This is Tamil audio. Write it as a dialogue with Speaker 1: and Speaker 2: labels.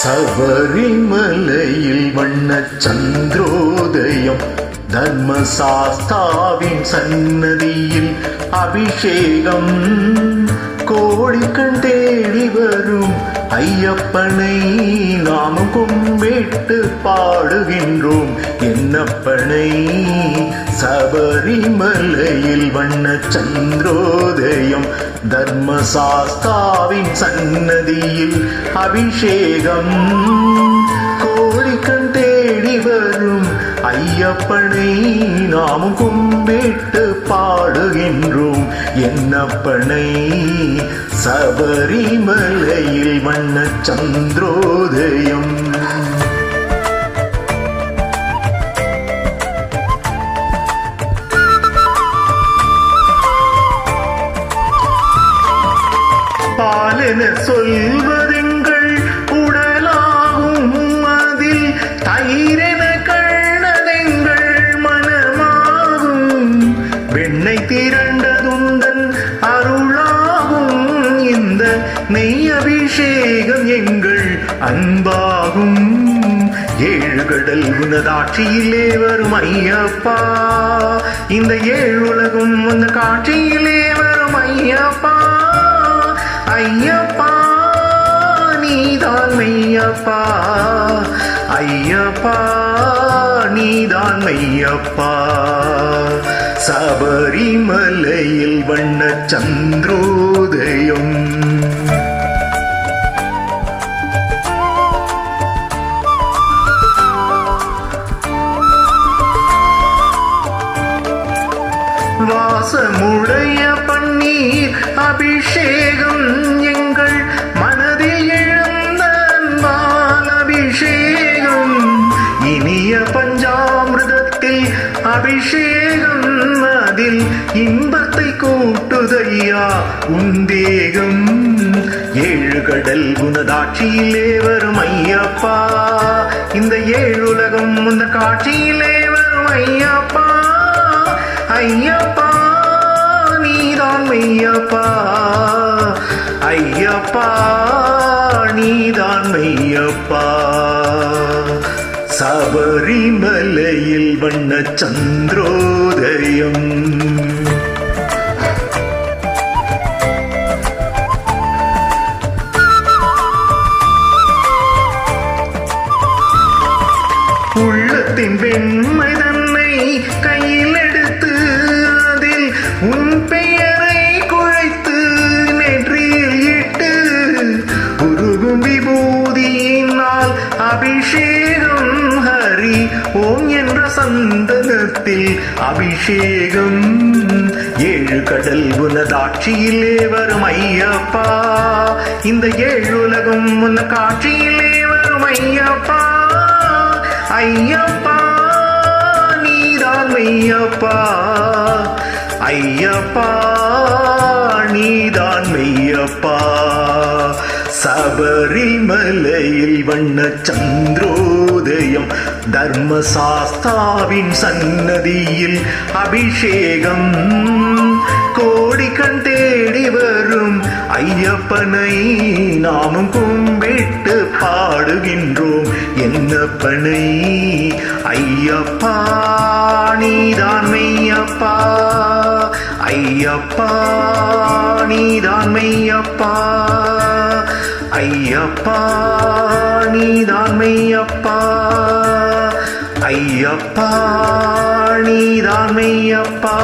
Speaker 1: சபரிமலையில் வண்ணச் சந்திரோதயம், தர்மசாஸ்தாவின் சன்னதியில் அபிஷேகம். கோடிக்கண் தேடி வரும் ஐயப்பனை நாமும் கும்பிட்டு பாடுகின்றோம் என்னப்பனை. சபரிமலையில் வண்ணச் சந்திரோதயம், தர்மசாஸ்தாவின் சன்னதியில் அபிஷேகம். கோடிக்கண் தேடி வரும் ஐயப்பனை நாமும் கும்பிட்டு பாடுகின்றோம் என்னப்பனை. சபரிமலையில் வண்ணச் சந்திரோதயம். பாலென சொல்வதெங்கள் உடலாகும், அதில் தயிரென கண்ணதெங்கள் மனமாகும். வெண்ணை திரண்டதுந்தன் அருளாகும், இந்த நெய் அபிஷேகம் எங்கள் அன்பாகும். ஏழு கடல் உனதாட்சியிலே வரும் ஐயப்பா, இந்த ஏழுலகும் உன் காட்சியிலே வரும் ஐயப்பா. ஐயப்பா நீதான் மெய்யப்பா, ஐயப்பா நீதான் மெய்யப்பா. சபரிமலையில் வண்ணச் சந்திரோதயம். வாசமுடைய பன்னீர் அபிஷேகம், எங்கள் மனதில் எழுந்த அன்பால் அபிஷேகம். இனிய பஞ்சாமிர்தத்தில் அபிஷேகம், அதில் இன்பத்தை கூட்டுதையா உந்தேகம். ஏழு கடல் உனதாட்சியிலே வரும் ஐயப்பா, இந்த ஏழுலகம் உந்த காட்சியிலே வரும் ஐயப்பா. ஐயப்பா நீதான் மெய்யப்பா, ஐயப்பா நீதான் மெய்யப்பா. சபரிமலையில் வண்ணச் சந்திரோதயம். உள்ளத்தின் வெண்மை தன்னை கையில் எடுத்து, அதில் உன் பெயரை குழைத்து நெற்றியில் இட்டு, உருகும் விபூதியினால் அபிஷேகம். ஹரி ஓம் என்ற சந்தனத்தில் அபிஷேகம். ஏழு கடல் உனதாட்சியிலே வரும் ஐயப்பா, இந்த ஏழுலகம் உன் காட்சியிலே வரும் ஐயப்பா. ஐயப்பா நீதான் மெய்யப்பா, ஐயப்பா நீதான் மெய்யப்பா. சபரிமலையில் வண்ணச் சந்திரோதயம், தர்மசாஸ்தாவின் சன்னதியில் அபிஷேகம். கோடிக்கண் தேடி வரும் ஐயப்பனை நாமும் கும்பிட்டு பாடுகின்றோம் என்னப்பனை. ஐயப்பா நீதான் மெய்யப்பா, ஐயப்பா நீதான் மெய்யப்பா, ஐயப்பா நீதான் மெய்யப்பா, ஐயப்பா நீதான் மெய்யப்பா.